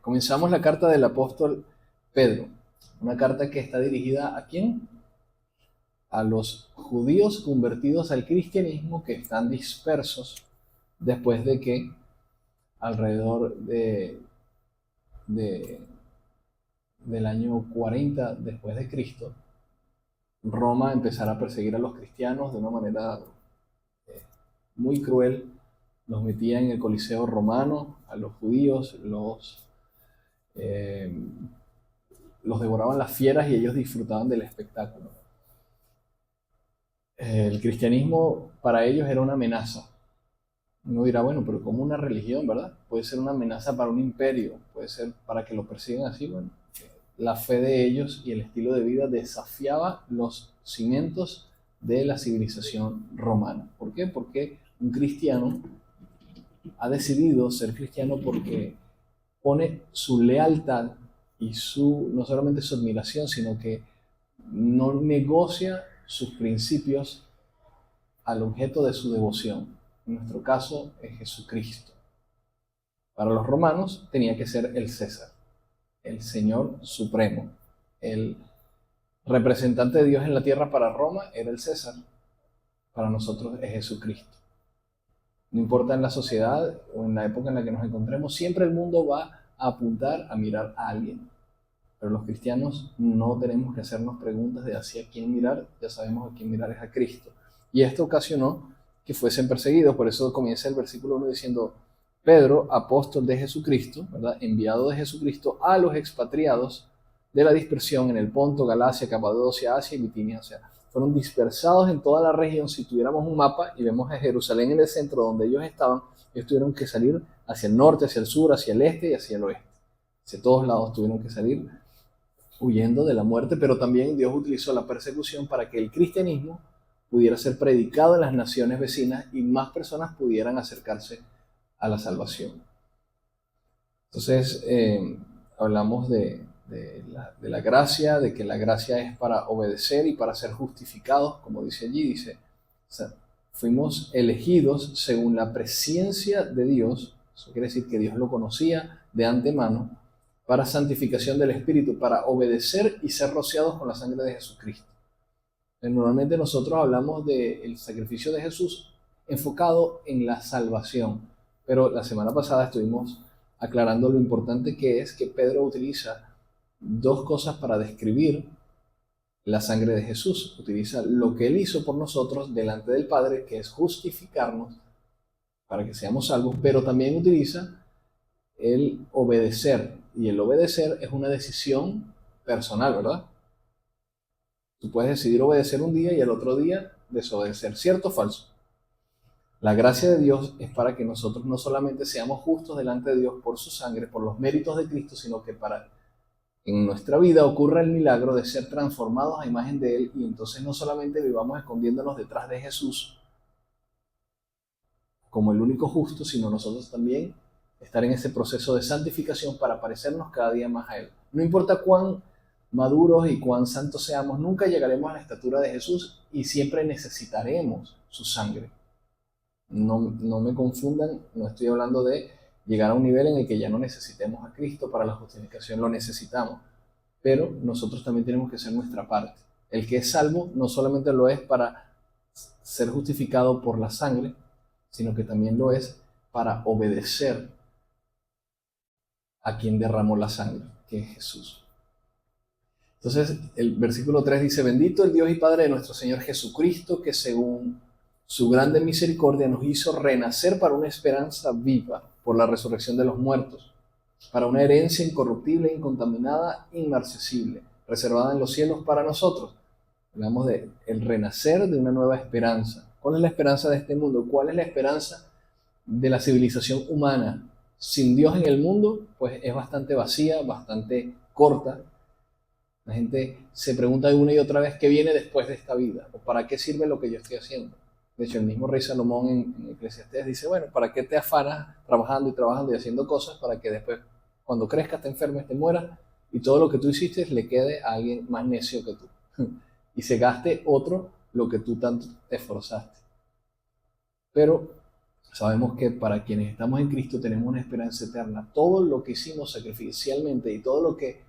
Comenzamos la carta del apóstol Pedro, una carta que está dirigida ¿a quién? A los judíos convertidos al cristianismo que están dispersos después de que alrededor de- del año 40 después de Cristo, Roma empezara a perseguir a los cristianos de una manera muy cruel. Los metía en el Coliseo romano, a los judíos, eh, los devoraban las fieras y ellos disfrutaban del espectáculo. El cristianismo para ellos era una amenaza. Uno dirá, bueno, pero como una religión, ¿verdad? Puede ser una amenaza para un imperio, puede ser para que lo persigan así. Bueno, la fe de ellos y el estilo de vida desafiaba los cimientos de la civilización romana. ¿Por qué? Porque un cristiano ha decidido ser cristiano porque pone su lealtad y no solamente su admiración, sino que no negocia sus principios al objeto de su devoción. En nuestro caso es Jesucristo. Para los romanos tenía que ser el César, el Señor Supremo. El representante de Dios en la tierra para Roma era el César. Para nosotros es Jesucristo. No importa en la sociedad o en la época en la que nos encontremos, siempre el mundo va a apuntar a mirar a alguien. Pero los cristianos no tenemos que hacernos preguntas de hacia quién mirar, ya sabemos a quién mirar es a Cristo. Y esto ocasionó que fuesen perseguidos, por eso comienza el versículo 1 diciendo, Pedro, apóstol de Jesucristo, ¿verdad? Enviado de Jesucristo a los expatriados de la dispersión en el Ponto, Galacia, Capadocia, Asia y Bitinia. O sea, fueron dispersados en toda la región. Si tuviéramos un mapa y vemos a Jerusalén en el centro donde ellos estaban, ellos tuvieron que salir hacia el norte, hacia el sur, hacia el este y hacia el oeste. Hacia todos lados tuvieron que salir huyendo de la muerte, pero también Dios utilizó la persecución para que el cristianismo pudiera ser predicado en las naciones vecinas y más personas pudieran acercarse a la salvación. Entonces, hablamos de la gracia, de que la gracia es para obedecer y para ser justificados, como dice allí, dice, o sea, fuimos elegidos según la presciencia de Dios, eso quiere decir que Dios lo conocía de antemano, para santificación del Espíritu, para obedecer y ser rociados con la sangre de Jesucristo. Normalmente nosotros hablamos del sacrificio de Jesús enfocado en la salvación, pero la semana pasada estuvimos aclarando lo importante que es que Pedro utiliza dos cosas para describir la sangre de Jesús. Utiliza lo que él hizo por nosotros delante del Padre, que es justificarnos para que seamos salvos, pero también utiliza el obedecer. Y el obedecer es una decisión personal, ¿verdad? Tú puedes decidir obedecer un día y el otro día desobedecer. ¿Cierto o falso? La gracia de Dios es para que nosotros no solamente seamos justos delante de Dios por su sangre, por los méritos de Cristo, sino que para que en nuestra vida ocurra el milagro de ser transformados a imagen de Él y entonces no solamente vivamos escondiéndonos detrás de Jesús como el único justo, sino nosotros también estar en ese proceso de santificación para parecernos cada día más a Él. No importa cuán maduros y cuán santos seamos, nunca llegaremos a la estatura de Jesús y siempre necesitaremos su sangre. No me confundan, no estoy hablando de llegar a un nivel en el que ya no necesitemos a Cristo para la justificación, lo necesitamos, pero nosotros también tenemos que hacer nuestra parte. El que es salvo no solamente lo es para ser justificado por la sangre, sino que también lo es para obedecer a quien derramó la sangre, que es Jesús. Entonces, el versículo 3 dice, bendito el Dios y Padre de nuestro Señor Jesucristo, que según su grande misericordia nos hizo renacer para una esperanza viva por la resurrección de los muertos, para una herencia incorruptible, incontaminada, inmarcesible, reservada en los cielos para nosotros. Hablamos de el renacer de una nueva esperanza. ¿Cuál es la esperanza de este mundo? ¿Cuál es la esperanza de la civilización humana? Sin Dios en el mundo, pues es bastante vacía, bastante corta. La gente se pregunta una y otra vez qué viene después de esta vida o para qué sirve lo que yo estoy haciendo. De hecho, el mismo rey Salomón en Eclesiastés dice, bueno, ¿para qué te afanas trabajando y trabajando y haciendo cosas para que después, cuando crezcas, te enfermes, te mueras y todo lo que tú hiciste le quede a alguien más necio que tú y se gaste otro lo que tú tanto te esforzaste? Pero Sabemos que para quienes estamos en Cristo tenemos una esperanza eterna. Todo lo que hicimos sacrificialmente y todo lo que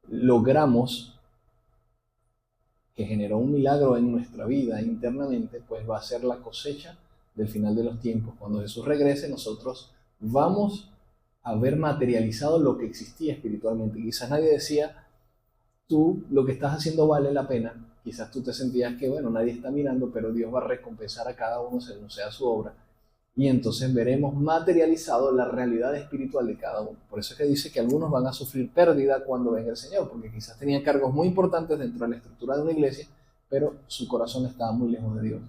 logramos, que generó un milagro en nuestra vida internamente, pues va a ser la cosecha del final de los tiempos. Cuando Jesús regrese, nosotros vamos a ver materializado lo que existía espiritualmente. Quizás nadie decía, tú lo que estás haciendo vale la pena. Quizás tú te sentías que, bueno, nadie está mirando, pero Dios va a recompensar a cada uno según sea su obra. Y entonces veremos materializado la realidad espiritual de cada uno. Por eso es que dice que algunos van a sufrir pérdida cuando venga el Señor, porque quizás tenían cargos muy importantes dentro de la estructura de una iglesia, pero su corazón estaba muy lejos de Dios.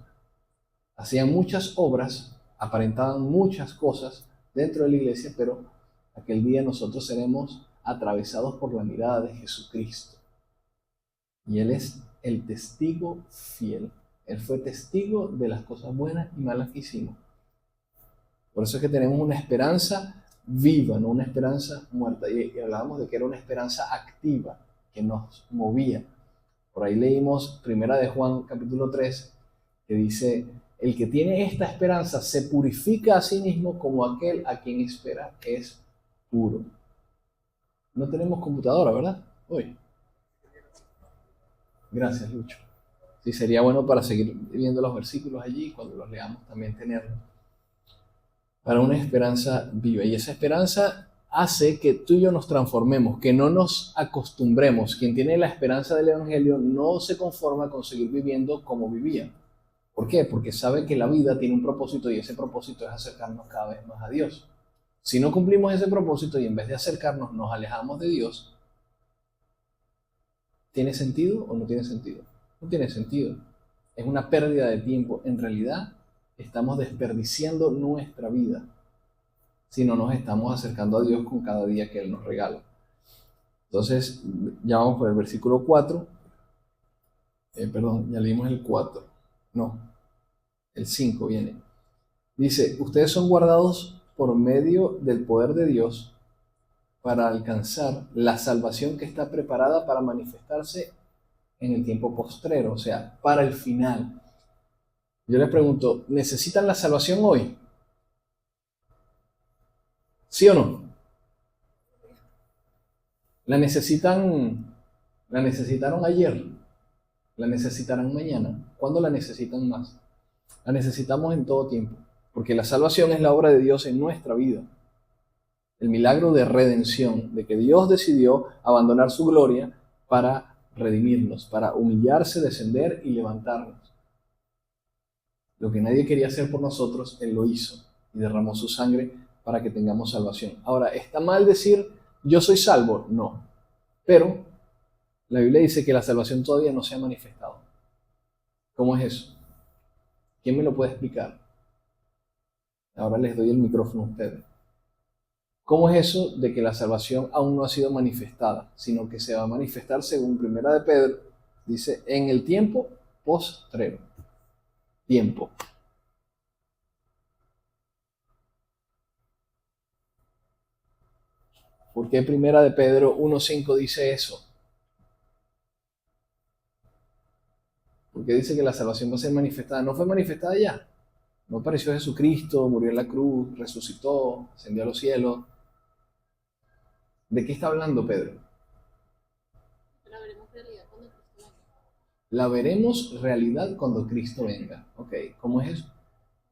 Hacían muchas obras, aparentaban muchas cosas dentro de la iglesia, pero aquel día nosotros seremos atravesados por la mirada de Jesucristo. Y Él es el testigo fiel. Él fue testigo de las cosas buenas y malas que hicimos. Por eso es que tenemos una esperanza viva, no una esperanza muerta. Y hablábamos de que era una esperanza activa, que nos movía. Por ahí leímos 1 de Juan capítulo 3, que dice, el que tiene esta esperanza se purifica a sí mismo como aquel a quien espera es puro. No tenemos computadora, ¿verdad? Hoy. Gracias, Lucho. Sí, sería bueno para seguir viendo los versículos allí, cuando los leamos también tenerlos. Para una esperanza viva. Y esa esperanza hace que tú y yo nos transformemos, que no nos acostumbremos. Quien tiene la esperanza del Evangelio no se conforma con seguir viviendo como vivía. ¿Por qué? Porque sabe que la vida tiene un propósito y ese propósito es acercarnos cada vez más a Dios. Si no cumplimos ese propósito y en vez de acercarnos nos alejamos de Dios, ¿tiene sentido o no tiene sentido? No tiene sentido. Es una pérdida de tiempo. En realidad, estamos desperdiciando nuestra vida si no nos estamos acercando a Dios con cada día que Él nos regala. Entonces, ya vamos por el versículo 4. Ya leímos el 4. No, el 5 viene. Dice, ustedes son guardados por medio del poder de Dios para alcanzar la salvación que está preparada para manifestarse en el tiempo postrero, o sea, para el final. Yo les pregunto, ¿necesitan la salvación hoy? ¿Sí o no? ¿La necesitan? ¿La necesitaron ayer? ¿La necesitarán mañana? ¿Cuándo la necesitan más? La necesitamos en todo tiempo, porque la salvación es la obra de Dios en nuestra vida. El milagro de redención, de que Dios decidió abandonar su gloria para redimirnos, para humillarse, descender y levantarnos. Lo que nadie quería hacer por nosotros, Él lo hizo y derramó su sangre para que tengamos salvación. Ahora, ¿está mal decir yo soy salvo? No. Pero la Biblia dice que la salvación todavía no se ha manifestado. ¿Cómo es eso? ¿Quién me lo puede explicar? Ahora les doy el micrófono a ustedes. ¿Cómo es eso de que la salvación aún no ha sido manifestada, sino que se va a manifestar según 1 de Pedro? Dice, en el tiempo postrero. Tiempo. ¿Por qué 1 de Pedro 1.5 dice eso? Porque dice que la salvación va a ser manifestada. ¿No fue manifestada ya? ¿No apareció Jesucristo, murió en la cruz, resucitó, ascendió a los cielos? ¿De qué está hablando Pedro? La veremos realidad cuando Cristo venga. La veremos realidad cuando Cristo venga. Ok, ¿cómo es eso?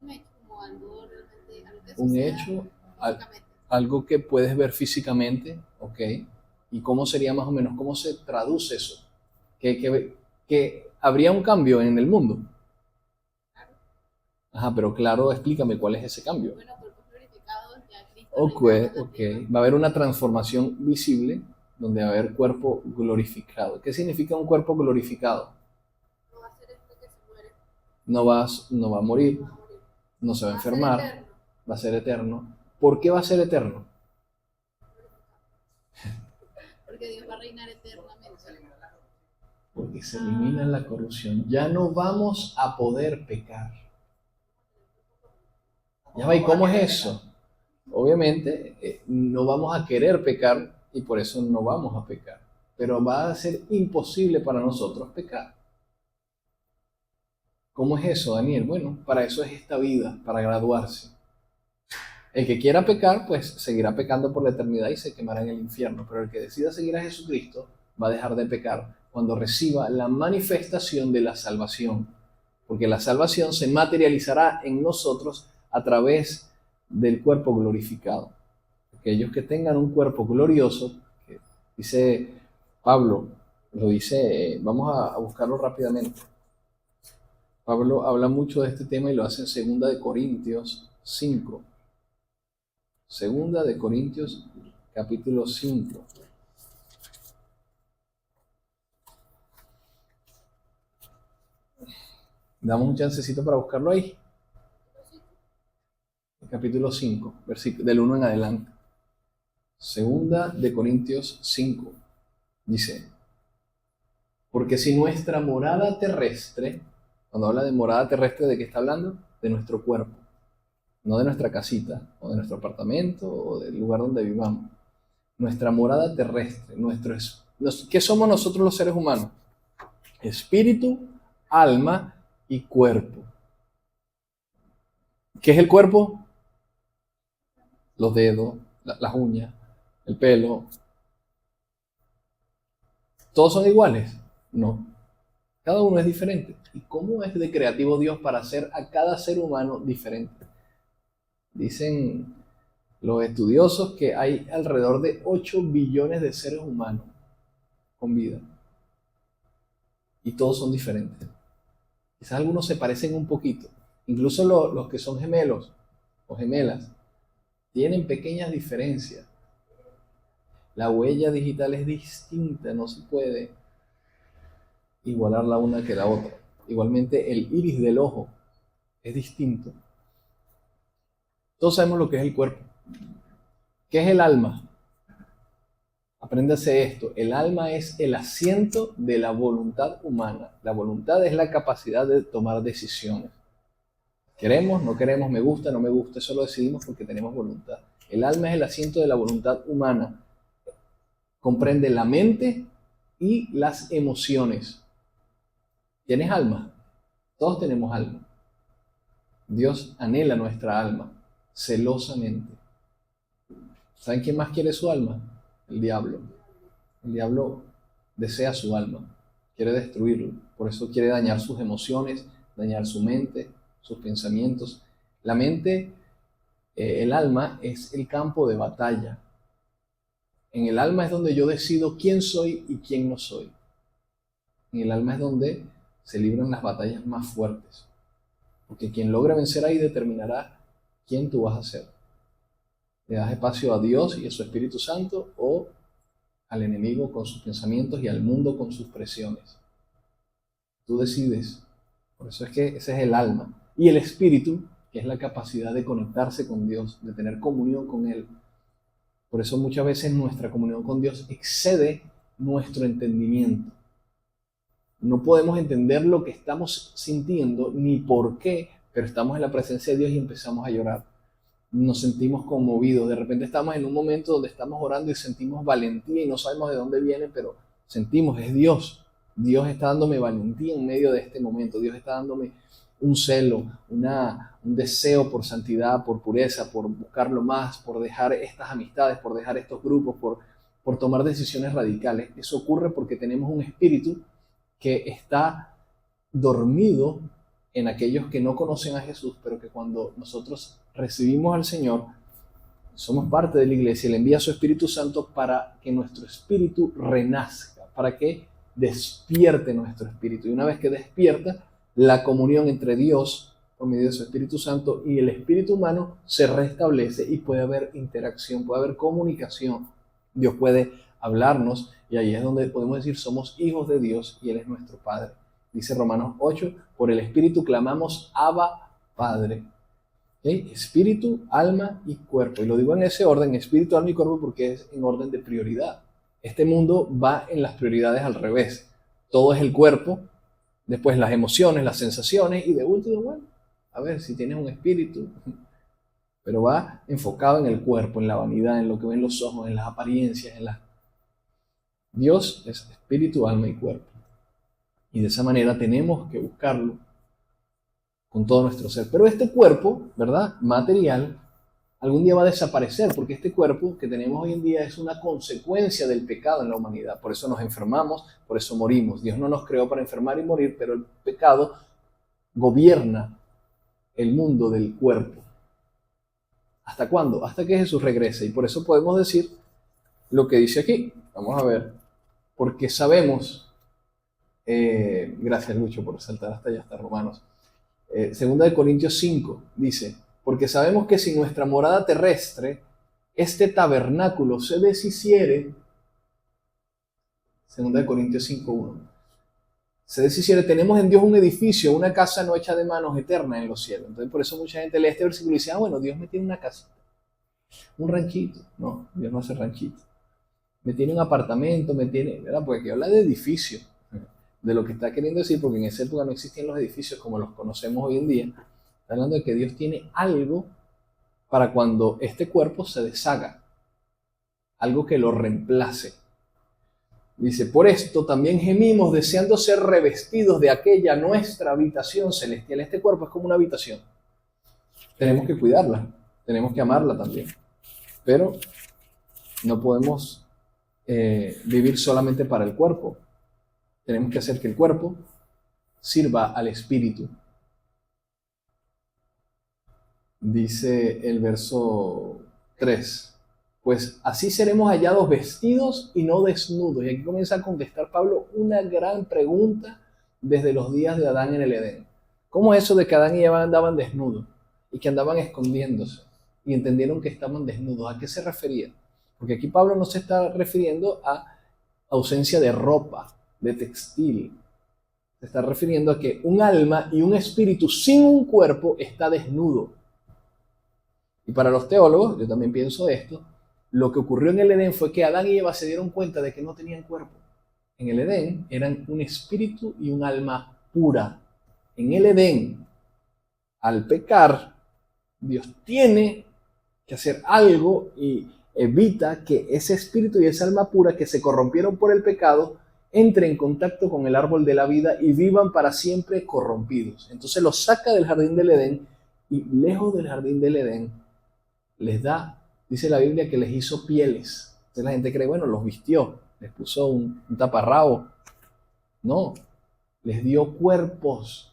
Un hecho, como algo realmente, algo que Un suceda hecho, físicamente. algo que puedes ver físicamente, ok. ¿Y cómo sería más o menos? ¿Cómo se traduce eso? Que habría un cambio en el mundo. Claro. Ajá, pero claro, explícame cuál es ese cambio. Bueno, cuerpos glorificados, ya Cristo Ok, reinando en la ok. tierra. Va a haber una transformación visible donde va a haber cuerpo glorificado. ¿Qué significa un cuerpo glorificado? No va a ser esto que se muere, No va a morir, no va a morir. no se va a Va a ser enfermar, eterno. va a ser eterno. ¿Por qué va a ser eterno? Porque Dios va a reinar eternamente. Porque se elimina la corrupción. Ya no vamos a poder pecar. Ya va, ¿y cómo es eso? Obviamente no vamos a querer pecar y por eso no vamos a pecar. Pero va a ser imposible para nosotros pecar. ¿Cómo es eso, Daniel? Bueno, para eso es esta vida, para graduarse. El que quiera pecar, pues seguirá pecando por la eternidad y se quemará en el infierno. Pero el que decida seguir a Jesucristo va a dejar de pecar cuando reciba la manifestación de la salvación. Porque la salvación se materializará en nosotros a través del cuerpo glorificado. Aquellos que tengan un cuerpo glorioso, que dice Pablo, lo dice, vamos a buscarlo rápidamente. Pablo habla mucho de este tema y lo hace en 2 de Corintios 5. 2 de Corintios capítulo 5. Damos un chancecito para buscarlo ahí. Capítulo 5, versículo, del 1 en adelante. 2 de Corintios 5. Dice, porque si nuestra morada terrestre, cuando habla de morada terrestre, ¿de qué está hablando? De nuestro cuerpo, no de nuestra casita, o de nuestro apartamento, o del lugar donde vivamos. Nuestra morada terrestre, ¿qué somos nosotros los seres humanos? Espíritu, alma y cuerpo. ¿Qué es el cuerpo? Los dedos, las uñas, el pelo. ¿Todos son iguales? No. Cada uno es diferente. ¿Y cómo es de creativo Dios para hacer a cada ser humano diferente? Dicen los estudiosos que hay alrededor de 8 billones de seres humanos con vida. Y todos son diferentes. Quizás algunos se parecen un poquito. Incluso los que son gemelos o gemelas tienen pequeñas diferencias. La huella digital es distinta, no se puede igualar la una que la otra. Igualmente el iris del ojo es distinto. Todos sabemos lo que es el cuerpo. ¿Qué es el alma? Apréndase esto. El alma es el asiento de la voluntad humana. La voluntad es la capacidad de tomar decisiones. Queremos, no queremos, me gusta, no me gusta, eso lo decidimos porque tenemos voluntad. El alma es el asiento de la voluntad humana. Comprende la mente y las emociones. ¿Tienes alma? Todos tenemos alma. Dios anhela nuestra alma celosamente. ¿Saben quién más quiere su alma? El diablo. El diablo desea su alma, quiere destruirlo. Por eso quiere dañar sus emociones, dañar su mente, sus pensamientos. La mente, el alma es el campo de batalla. En el alma es donde yo decido quién soy y quién no soy. En el alma es donde se libran las batallas más fuertes. Porque quien logra vencer ahí determinará quién tú vas a ser. ¿Le das espacio a Dios y a su Espíritu Santo o al enemigo con sus pensamientos y al mundo con sus presiones? Tú decides. Por eso es que ese es el alma. Y el espíritu, que es la capacidad de conectarse con Dios, de tener comunión con Él. Por eso muchas veces nuestra comunión con Dios excede nuestro entendimiento. No podemos entender lo que estamos sintiendo ni por qué, pero estamos en la presencia de Dios y empezamos a llorar. Nos sentimos conmovidos. De repente estamos en un momento donde estamos orando y sentimos valentía y no sabemos de dónde viene, pero sentimos, es Dios. Dios está dándome valentía en medio de este momento. Dios está dándome un celo, un deseo por santidad, por pureza, por buscarlo más, por dejar estas amistades, por dejar estos grupos, por tomar decisiones radicales. Eso ocurre porque tenemos un espíritu que está dormido en aquellos que no conocen a Jesús, pero que cuando nosotros recibimos al Señor, somos parte de la iglesia, le envía a su Espíritu Santo para que nuestro espíritu renazca, para que despierte nuestro espíritu. Y una vez que despierta, la comunión entre Dios, por medio de su Espíritu Santo, y el espíritu humano se restablece y puede haber interacción, puede haber comunicación. Dios puede hablarnos y ahí es donde podemos decir somos hijos de Dios y Él es nuestro Padre. Dice Romanos 8, por el Espíritu clamamos Abba, Padre. ¿Okay? Espíritu, alma y cuerpo. Y lo digo en ese orden, espíritu, alma y cuerpo, porque es en orden de prioridad. Este mundo va en las prioridades al revés. Todo es el cuerpo, después las emociones, las sensaciones y de último, bueno, a ver si tienes un espíritu. Pero va enfocado en el cuerpo, en la vanidad, en lo que ven los ojos, en las apariencias, Dios es espíritu, alma y cuerpo. Y de esa manera tenemos que buscarlo con todo nuestro ser. Pero este cuerpo, ¿verdad? Material, algún día va a desaparecer, porque este cuerpo que tenemos hoy en día es una consecuencia del pecado en la humanidad. Por eso nos enfermamos, por eso morimos. Dios no nos creó para enfermar y morir, pero el pecado gobierna el mundo del cuerpo. ¿Hasta cuándo? Hasta que Jesús regrese. Y por eso podemos decir lo que dice aquí. Vamos a ver. Porque sabemos, gracias Lucho por saltar hasta allá, hasta Romanos. Segunda de Corintios 5 dice, porque sabemos que si nuestra morada terrestre, este tabernáculo se deshiciere, Segunda de Corintios 5:1, se deshiciere, tenemos en Dios un edificio, una casa no hecha de manos, eterna en los cielos. Entonces por eso mucha gente lee este versículo y dice, bueno, Dios me tiene una casa, un ranchito. No, Dios no hace ranchito. Me tiene un apartamento, me tiene, ¿verdad? Porque aquí habla de edificio, de lo que está queriendo decir, porque en esa época no existían los edificios como los conocemos hoy en día. Está hablando de que Dios tiene algo para cuando este cuerpo se deshaga, algo que lo reemplace. Dice, por esto también gemimos deseando ser revestidos de aquella nuestra habitación celestial. Este cuerpo es como una habitación. Tenemos que cuidarla, tenemos que amarla también. Pero no podemos vivir solamente para el cuerpo. Tenemos que hacer que el cuerpo sirva al espíritu. Dice el verso 3. Pues así seremos hallados vestidos y no desnudos. Y aquí comienza a contestar Pablo una gran pregunta desde los días de Adán en el Edén. ¿Cómo es eso de que Adán y Eva andaban desnudos y que andaban escondiéndose y entendieron que estaban desnudos? ¿A qué se refería? Porque aquí Pablo no se está refiriendo a ausencia de ropa, de textil. Se está refiriendo a que un alma y un espíritu sin un cuerpo está desnudo. Y para los teólogos, yo también pienso esto, lo que ocurrió en el Edén fue que Adán y Eva se dieron cuenta de que no tenían cuerpo. En el Edén eran un espíritu y un alma pura. En el Edén, al pecar, Dios tiene que hacer algo y evita que ese espíritu y esa alma pura que se corrompieron por el pecado entre en contacto con el árbol de la vida y vivan para siempre corrompidos. Entonces los saca del jardín del Edén y lejos del jardín del Edén les da, dice la Biblia, que les hizo pieles. Entonces la gente cree, bueno, los vistió, les puso un taparrabo. No, les dio cuerpos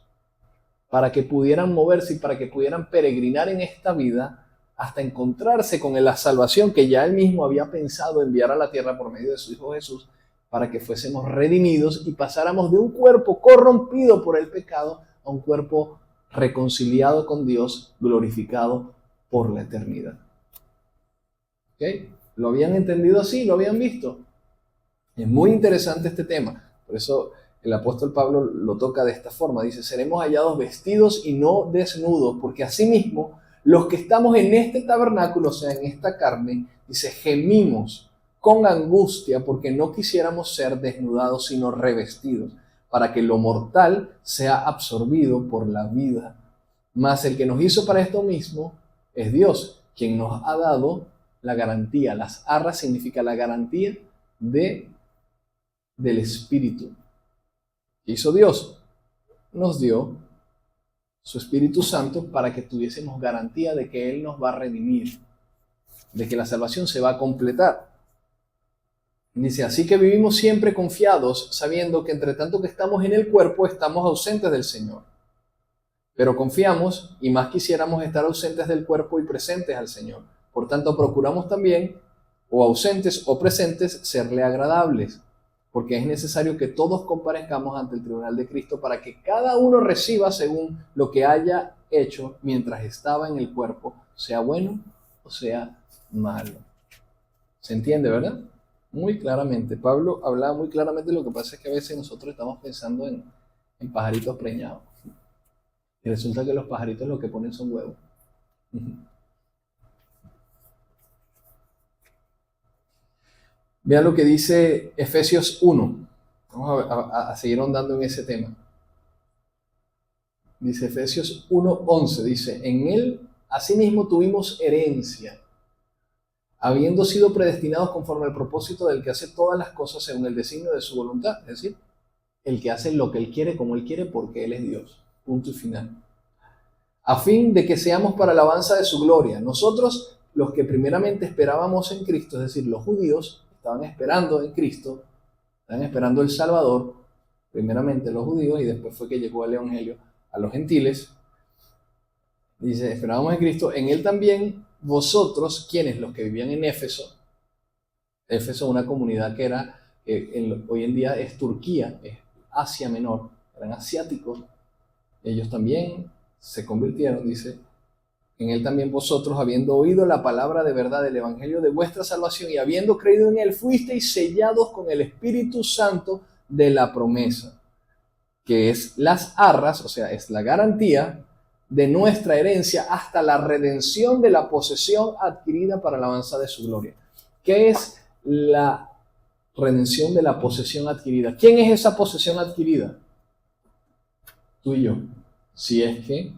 para que pudieran moverse y para que pudieran peregrinar en esta vida hasta encontrarse con la salvación que ya él mismo había pensado enviar a la tierra por medio de su Hijo Jesús, para que fuésemos redimidos y pasáramos de un cuerpo corrompido por el pecado a un cuerpo reconciliado con Dios, glorificado por la eternidad. ¿Ok? ¿Lo habían entendido así? ¿Lo habían visto? Es muy interesante este tema. Por eso el apóstol Pablo lo toca de esta forma. Dice, seremos hallados vestidos y no desnudos, porque asimismo los que estamos en este tabernáculo, o sea, en esta carne, dice, gemimos con angustia porque no quisiéramos ser desnudados, sino revestidos, para que lo mortal sea absorbido por la vida. Mas el que nos hizo para esto mismo es Dios, quien nos ha dado la garantía. Las arras significa la garantía del Espíritu. ¿Qué hizo Dios? Nos dio su Espíritu Santo para que tuviésemos garantía de que Él nos va a redimir, de que la salvación se va a completar. Dice, así que vivimos siempre confiados, sabiendo que entre tanto que estamos en el cuerpo, estamos ausentes del Señor. Pero confiamos y más quisiéramos estar ausentes del cuerpo y presentes al Señor. Por tanto, procuramos también, o ausentes o presentes, serle agradables, porque es necesario que todos comparezcamos ante el tribunal de Cristo para que cada uno reciba según lo que haya hecho mientras estaba en el cuerpo, sea bueno o sea malo. ¿Se entiende, verdad? Muy claramente. Pablo hablaba muy claramente. Lo que pasa es que a veces nosotros estamos pensando en pajaritos preñados. Y resulta que los pajaritos lo que ponen son huevos. Vean lo que dice Efesios 1. Vamos a seguir ahondando en ese tema. Dice Efesios 1:11. Dice, en él asimismo tuvimos herencia, habiendo sido predestinados conforme al propósito del que hace todas las cosas según el designio de su voluntad. Es decir, el que hace lo que él quiere, como él quiere, porque él es Dios. Punto y final. A fin de que seamos para alabanza de su gloria. Nosotros los que primeramente esperábamos en Cristo, es decir, los judíos estaban esperando en Cristo, estaban esperando el Salvador, primeramente los judíos, y después fue que llegó el Evangelio a los gentiles. Dice, esperábamos en Cristo, en Él también vosotros, quienes los que vivían en Éfeso, una comunidad que era, hoy en día es Turquía, es Asia Menor, eran asiáticos, ellos también se convirtieron, dice, en Él también vosotros, habiendo oído la palabra de verdad del Evangelio de vuestra salvación y habiendo creído en Él, fuisteis sellados con el Espíritu Santo de la promesa, que es las arras, o sea, es la garantía de nuestra herencia hasta la redención de la posesión adquirida para la alabanza de su gloria. ¿Qué es la redención de la posesión adquirida? ¿Quién es esa posesión adquirida? Tú y yo, si es que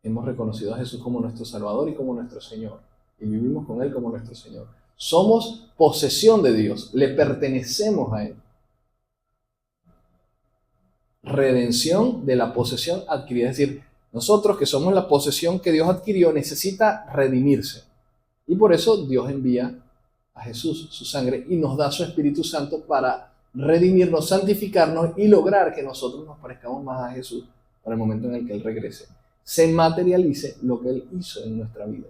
hemos reconocido a Jesús como nuestro Salvador y como nuestro Señor, y vivimos con Él como nuestro Señor. Somos posesión de Dios, le pertenecemos a Él. Redención de la posesión adquirida, es decir, nosotros que somos la posesión que Dios adquirió, necesita redimirse. Y por eso Dios envía a Jesús, su sangre, y nos da su Espíritu Santo para redimirnos, santificarnos y lograr que nosotros nos parezcamos más a Jesús para el momento en el que Él regrese. Se materialice lo que Él hizo en nuestra vida.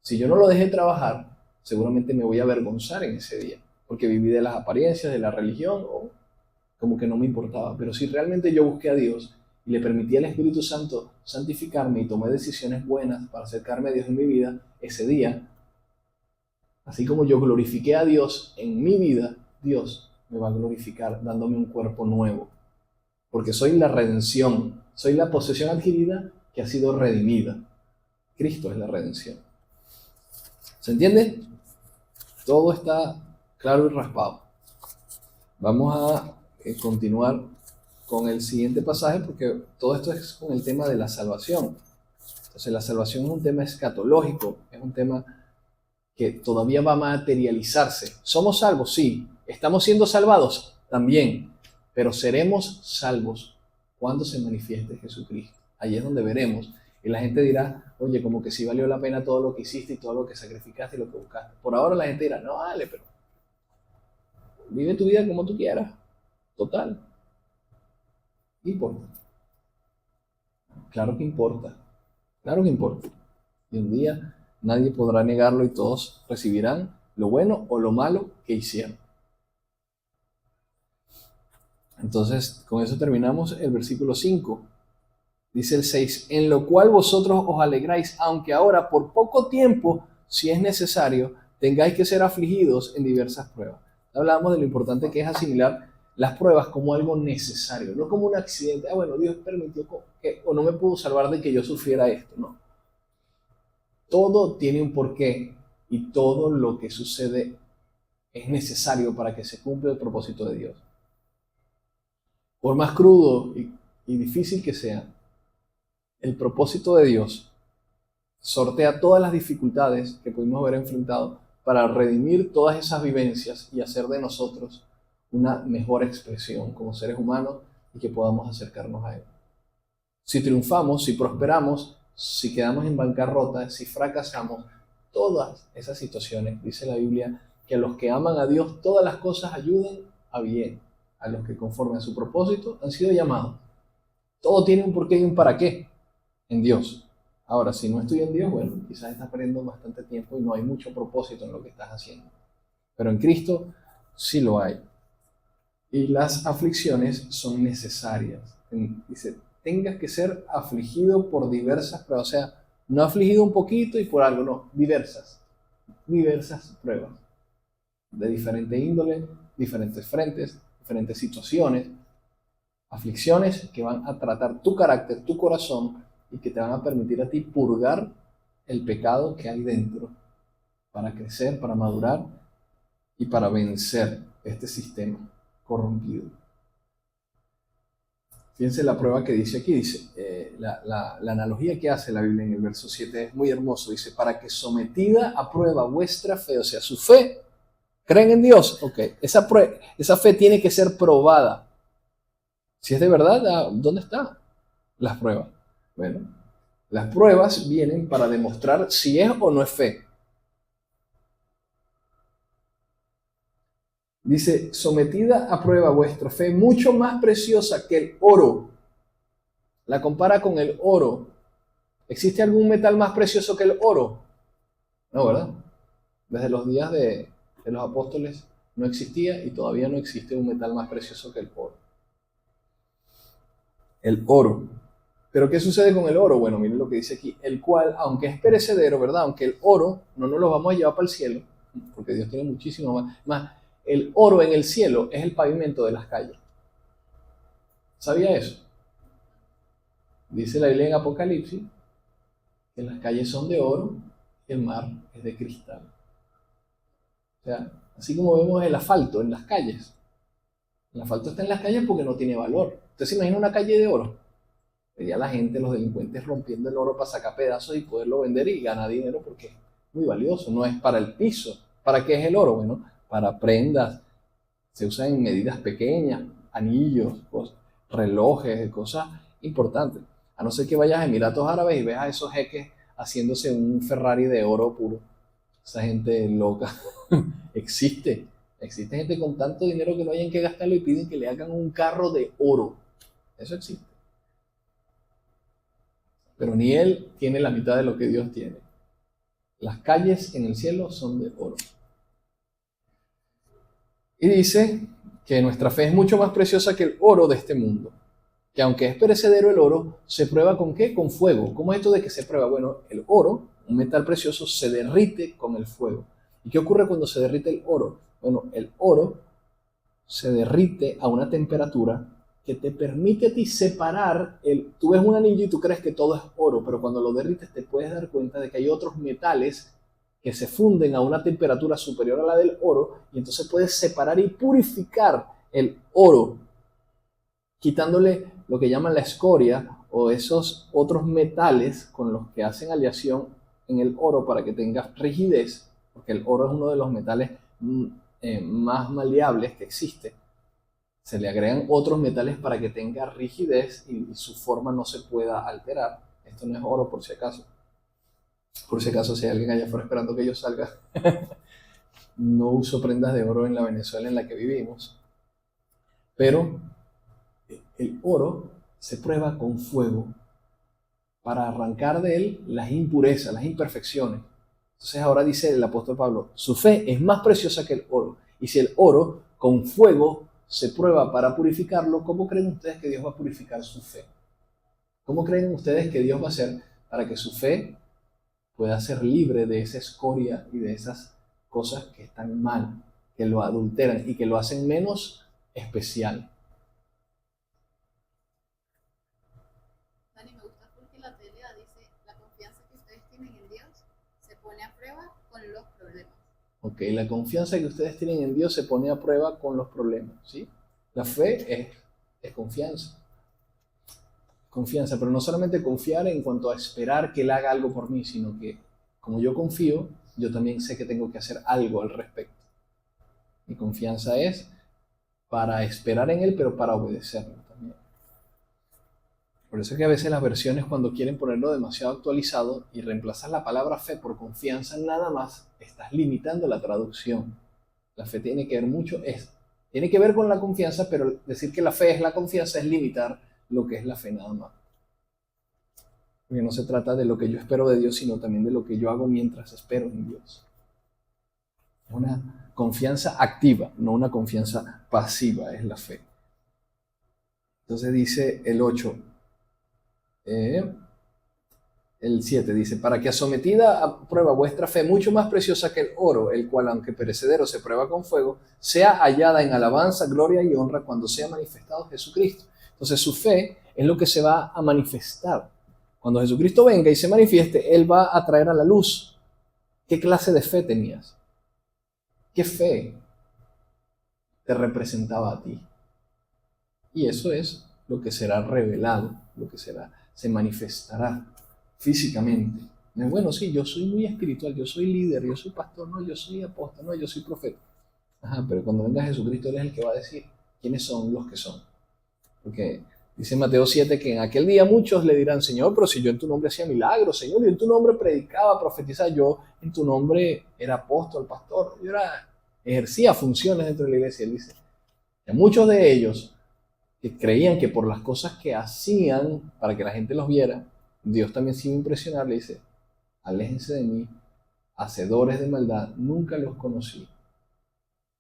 Si yo no lo dejé trabajar, seguramente me voy a avergonzar en ese día, porque viví de las apariencias, de la religión, o como que no me importaba. Pero si realmente yo busqué a Dios y le permití al Espíritu Santo santificarme y tomé decisiones buenas para acercarme a Dios en mi vida, ese día, así como yo glorifiqué a Dios en mi vida, Dios me va a glorificar dándome un cuerpo nuevo. Porque soy la redención, soy la posesión adquirida que ha sido redimida. Cristo es la redención. ¿Se entiende? Todo está claro y raspado. Vamos a continuar con el siguiente pasaje porque todo esto es con el tema de la salvación. Entonces la salvación es un tema escatológico, es un tema que todavía va a materializarse. ¿Somos salvos? Sí. ¿Estamos siendo salvados? También. Pero seremos salvos cuando se manifieste Jesucristo. Ahí es donde veremos. Y la gente dirá, oye, como que sí valió la pena todo lo que hiciste y todo lo que sacrificaste y lo que buscaste. Por ahora la gente dirá, no vale, pero vive tu vida como tú quieras. Total. ¿Importa? Claro que importa. Claro que importa. Y un día nadie podrá negarlo y todos recibirán lo bueno o lo malo que hicieron. Entonces, con eso terminamos el versículo 5. Dice el 6, en lo cual vosotros os alegráis, aunque ahora por poco tiempo, si es necesario, tengáis que ser afligidos en diversas pruebas. Hablamos de lo importante que es asimilar las pruebas como algo necesario, no como un accidente. Bueno, Dios permitió que, o no me pudo salvar de que yo sufriera esto, no. Todo tiene un porqué y todo lo que sucede es necesario para que se cumpla el propósito de Dios. Por más crudo y difícil que sea, el propósito de Dios sortea todas las dificultades que pudimos haber enfrentado para redimir todas esas vivencias y hacer de nosotros una mejor expresión como seres humanos y que podamos acercarnos a Él. Si triunfamos, si prosperamos, si quedamos en bancarrota, si fracasamos, todas esas situaciones, dice la Biblia, que a los que aman a Dios todas las cosas ayuden a bien, a los que conforme a su propósito han sido llamados. Todo tiene un porqué y un para qué en Dios. Ahora, si no estoy en Dios, bueno, quizás estás perdiendo bastante tiempo y no hay mucho propósito en lo que estás haciendo. Pero en Cristo sí lo hay. Y las aflicciones son necesarias. Dice, tengas que ser afligido por diversas pruebas. O sea, no afligido un poquito y por algo, no, diversas pruebas. De diferente índole, diferentes frentes, diferentes situaciones. Aflicciones que van a tratar tu carácter, tu corazón, y que te van a permitir a ti purgar el pecado que hay dentro para crecer, para madurar y para vencer este sistema corrompido. Fíjense la prueba que dice aquí, dice, la analogía que hace la Biblia en el verso 7 es muy hermoso, dice, para que sometida a prueba vuestra fe, o sea, su fe, ¿creen en Dios? Ok, esa fe tiene que ser probada. Si es de verdad, ¿dónde están las pruebas? Bueno, las pruebas vienen para demostrar si es o no es fe. Dice, sometida a prueba vuestra fe, mucho más preciosa que el oro. La compara con el oro. ¿Existe algún metal más precioso que el oro? No, ¿verdad? Desde los días de los apóstoles no existía y todavía no existe un metal más precioso que el oro. El oro. ¿Pero qué sucede con el oro? Bueno, miren lo que dice aquí. El cual, aunque es perecedero, ¿verdad? Aunque el oro no nos lo vamos a llevar para el cielo, porque Dios tiene muchísimo más. El oro en el cielo es el pavimento de las calles. ¿Sabía eso? Dice la Biblia en Apocalipsis que las calles son de oro y el mar es de cristal. O sea, así como vemos el asfalto en las calles. El asfalto está en las calles porque no tiene valor. ¿Usted se imagina una calle de oro? Vería la gente, los delincuentes rompiendo el oro para sacar pedazos y poderlo vender y ganar dinero porque es muy valioso. No es para el piso. ¿Para qué es el oro? Bueno, para prendas. Se usa en medidas pequeñas, anillos, cosas, relojes, cosas importantes. A no ser que vayas a Emiratos Árabes y veas a esos jeques haciéndose un Ferrari de oro puro. Esa gente loca. Existe gente con tanto dinero que no hayan que gastarlo y piden que le hagan un carro de oro. Eso existe. Pero ni él tiene la mitad de lo que Dios tiene. Las calles en el cielo son de oro. Y dice que nuestra fe es mucho más preciosa que el oro de este mundo. Que aunque es perecedero el oro, se prueba ¿con qué? Con fuego. ¿Cómo es esto de que se prueba? Bueno, el oro, un metal precioso, se derrite con el fuego. ¿Y qué ocurre cuando se derrite el oro? Bueno, el oro se derrite a una temperatura que te permite a ti separar tú ves un anillo y tú crees que todo es oro, pero cuando lo derrites te puedes dar cuenta de que hay otros metales que se funden a una temperatura superior a la del oro y entonces puedes separar y purificar el oro, quitándole lo que llaman la escoria o esos otros metales con los que hacen aleación en el oro para que tenga rigidez, porque el oro es uno de los metales más maleables que existe. Se le agregan otros metales para que tenga rigidez y su forma no se pueda alterar. Esto no es oro por si acaso. Por si acaso, si hay alguien allá afuera esperando que yo salga, no uso prendas de oro en la Venezuela en la que vivimos. Pero el oro se prueba con fuego para arrancar de él las impurezas, las imperfecciones. Entonces ahora dice el apóstol Pablo, su fe es más preciosa que el oro. Y si el oro con fuego se prueba para purificarlo, ¿cómo creen ustedes que Dios va a purificar su fe? ¿Cómo creen ustedes que Dios va a hacer para que su fe pueda ser libre de esa escoria y de esas cosas que están mal, que lo adulteran y que lo hacen menos especial? Dani, me gusta porque la Telia dice, la confianza que ustedes tienen en Dios se pone a prueba con los problemas. Ok, la confianza que ustedes tienen en Dios se pone a prueba con los problemas, ¿sí? La fe es confianza. Confianza, pero no solamente confiar en cuanto a esperar que Él haga algo por mí, sino que como yo confío, yo también sé que tengo que hacer algo al respecto. Mi confianza es para esperar en Él, pero para obedecerlo también. Por eso es que a veces las versiones, cuando quieren ponerlo demasiado actualizado y reemplazar la palabra fe por confianza nada más, estás limitando la traducción. La fe tiene que ver mucho, tiene que ver con la confianza, pero decir que la fe es la confianza es limitar lo que es la fe nada más. Porque no se trata de lo que yo espero de Dios, sino también de lo que yo hago mientras espero en Dios. Es una confianza activa, no una confianza pasiva, es la fe. Entonces dice el 8, el 7 dice, para que sometida a prueba vuestra fe, mucho más preciosa que el oro, el cual aunque perecedero se prueba con fuego, sea hallada en alabanza, gloria y honra cuando sea manifestado Jesucristo. Entonces su fe es lo que se va a manifestar. Cuando Jesucristo venga y se manifieste, Él va a traer a la luz. ¿Qué clase de fe tenías? ¿Qué fe te representaba a ti? Y eso es lo que será revelado, lo que se manifestará físicamente. No es bueno, sí, yo soy muy espiritual, yo soy líder, yo soy pastor, no, yo soy apóstol, no, yo soy profeta. Ajá, pero cuando venga Jesucristo, Él es el que va a decir quiénes son los que son. Porque dice Mateo 7 que en aquel día muchos le dirán, Señor, pero si yo en tu nombre hacía milagros, Señor, yo en tu nombre predicaba, profetizaba, yo en tu nombre era apóstol, pastor, yo era ejercía funciones dentro de la iglesia. Él dice que muchos de ellos que creían que por las cosas que hacían para que la gente los viera, Dios también se iba a impresionar, le dice, aléjense de mí, hacedores de maldad, nunca los conocí.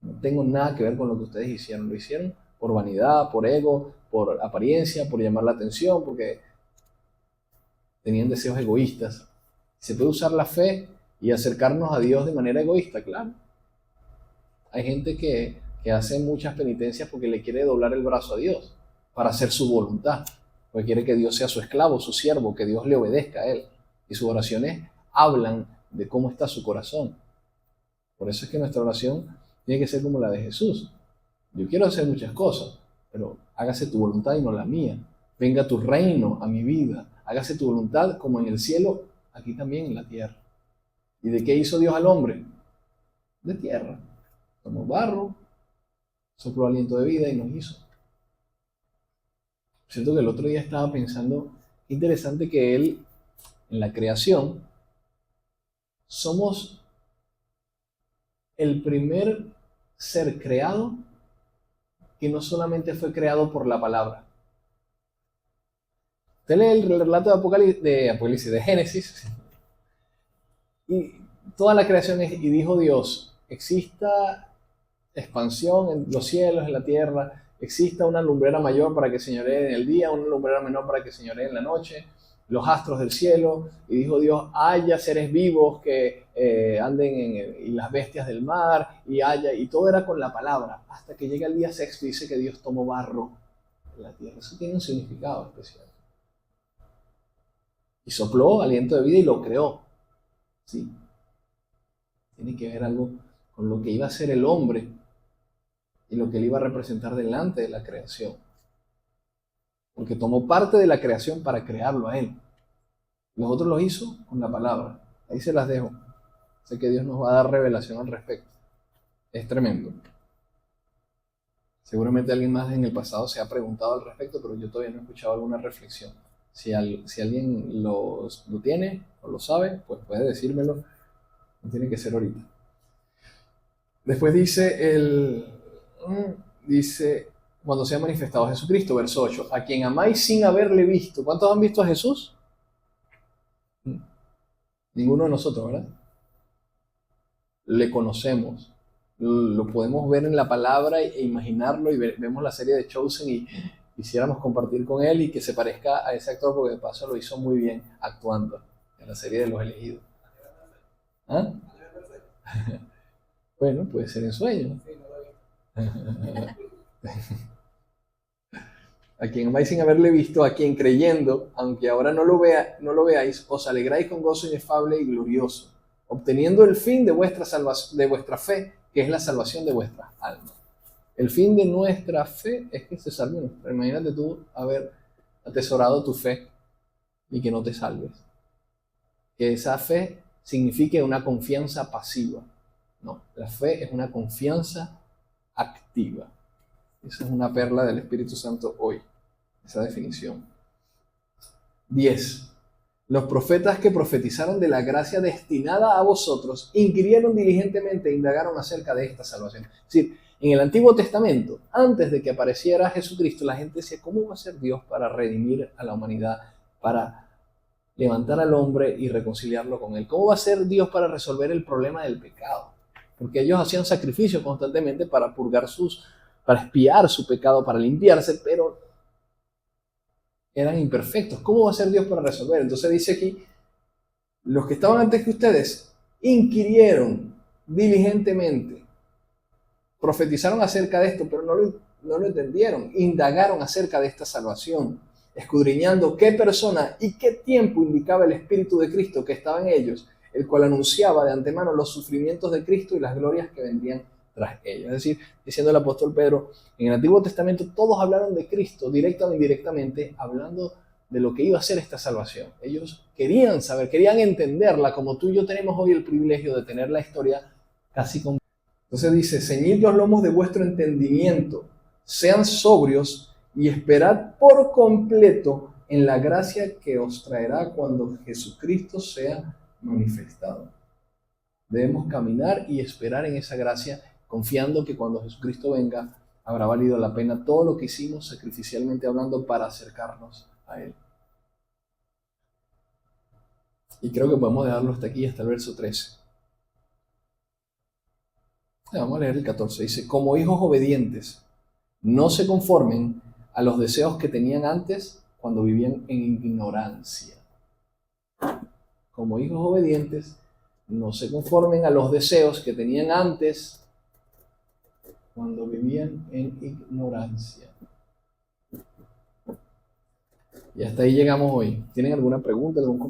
No tengo nada que ver con lo que ustedes hicieron. Lo hicieron por vanidad, por ego, por apariencia, por llamar la atención, porque tenían deseos egoístas. Se puede usar la fe y acercarnos a Dios de manera egoísta, claro. Hay gente que hace muchas penitencias porque le quiere doblar el brazo a Dios para hacer su voluntad, porque quiere que Dios sea su esclavo, su siervo, que Dios le obedezca a él. Y sus oraciones hablan de cómo está su corazón. Por eso es que nuestra oración tiene que ser como la de Jesús. Yo quiero hacer muchas cosas, pero hágase tu voluntad y no la mía. Venga tu reino a mi vida. Hágase tu voluntad como en el cielo, aquí también en la tierra. ¿Y de qué hizo Dios al hombre? De tierra. Tomó barro, sopló aliento de vida y nos hizo. Siento que el otro día estaba pensando, interesante que Él, en la creación, somos el primer ser creado que no solamente fue creado por la palabra. Usted lee el relato de Génesis, y toda la creación es, y dijo Dios, exista expansión en los cielos, en la tierra, exista una lumbrera mayor para que señoree en el día, una lumbrera menor para que señoree en la noche, los astros del cielo, y dijo Dios, haya seres vivos que anden y las bestias del mar, y todo era con la palabra, hasta que llega el día sexto y dice que Dios tomó barro en la tierra. Eso tiene un significado especial. Y sopló aliento de vida y lo creó. Sí. Tiene que ver algo con lo que iba a ser el hombre y lo que él iba a representar delante de la creación. Porque tomó parte de la creación para crearlo a él. Los otros lo hizo con la palabra. Ahí se las dejo. Sé que Dios nos va a dar revelación al respecto. Es tremendo. Seguramente alguien más en el pasado se ha preguntado al respecto, pero yo todavía no he escuchado alguna reflexión. Si alguien lo tiene o lo sabe, pues puede decírmelo. No tiene que ser ahorita. Después dice cuando se ha manifestado Jesucristo, verso 8, a quien amáis sin haberle visto. ¿Cuántos han visto a Jesús? Ninguno de nosotros, ¿verdad? Le conocemos, lo podemos ver en la palabra e imaginarlo, y vemos la serie de Chosen y quisiéramos compartir con él y que se parezca a ese actor, porque de paso lo hizo muy bien actuando en la serie de Los Elegidos. ¿Ah? Bueno, puede ser en sueño. A quien amáis sin haberle visto, a quien creyendo, aunque ahora no lo veáis, os alegráis con gozo inefable y glorioso, obteniendo el fin de vuestra fe, que es la salvación de vuestras almas. El fin de nuestra fe es que se salve. Imagínate tú haber atesorado tu fe y que no te salves. Que esa fe signifique una confianza pasiva. No, la fe es una confianza activa. Esa es una perla del Espíritu Santo hoy, esa definición. 10. Los profetas que profetizaron de la gracia destinada a vosotros inquirieron diligentemente e indagaron acerca de esta salvación. Es decir, en el Antiguo Testamento, antes de que apareciera Jesucristo, la gente decía, ¿cómo va a ser Dios para redimir a la humanidad, para levantar al hombre y reconciliarlo con él? ¿Cómo va a ser Dios para resolver el problema del pecado? Porque ellos hacían sacrificios constantemente para para expiar su pecado, para limpiarse, pero eran imperfectos. ¿Cómo va a ser Dios para resolver? Entonces dice aquí, los que estaban antes que ustedes inquirieron diligentemente, profetizaron acerca de esto, pero no lo entendieron, indagaron acerca de esta salvación, escudriñando qué persona y qué tiempo indicaba el Espíritu de Cristo que estaba en ellos, el cual anunciaba de antemano los sufrimientos de Cristo y las glorias que vendrían tras ellos. Es decir, diciendo el apóstol Pedro, en el Antiguo Testamento todos hablaron de Cristo, directa o indirectamente, hablando de lo que iba a ser esta salvación. Ellos querían saber, querían entenderla, como tú y yo tenemos hoy el privilegio de tener la historia casi completa. Entonces dice, ceñid los lomos de vuestro entendimiento, sean sobrios y esperad por completo en la gracia que os traerá cuando Jesucristo sea manifestado. Debemos caminar y esperar en esa gracia confiando que cuando Jesucristo venga habrá valido la pena todo lo que hicimos sacrificialmente hablando para acercarnos a Él. Y creo que podemos dejarlo hasta aquí, hasta el verso 13. Vamos a leer el 14. Dice, como hijos obedientes, no se conformen a los deseos que tenían antes cuando vivían en ignorancia. Como hijos obedientes, no se conformen a los deseos que tenían antes cuando vivían en ignorancia. Y hasta ahí llegamos hoy. ¿Tienen alguna pregunta, algún comentario?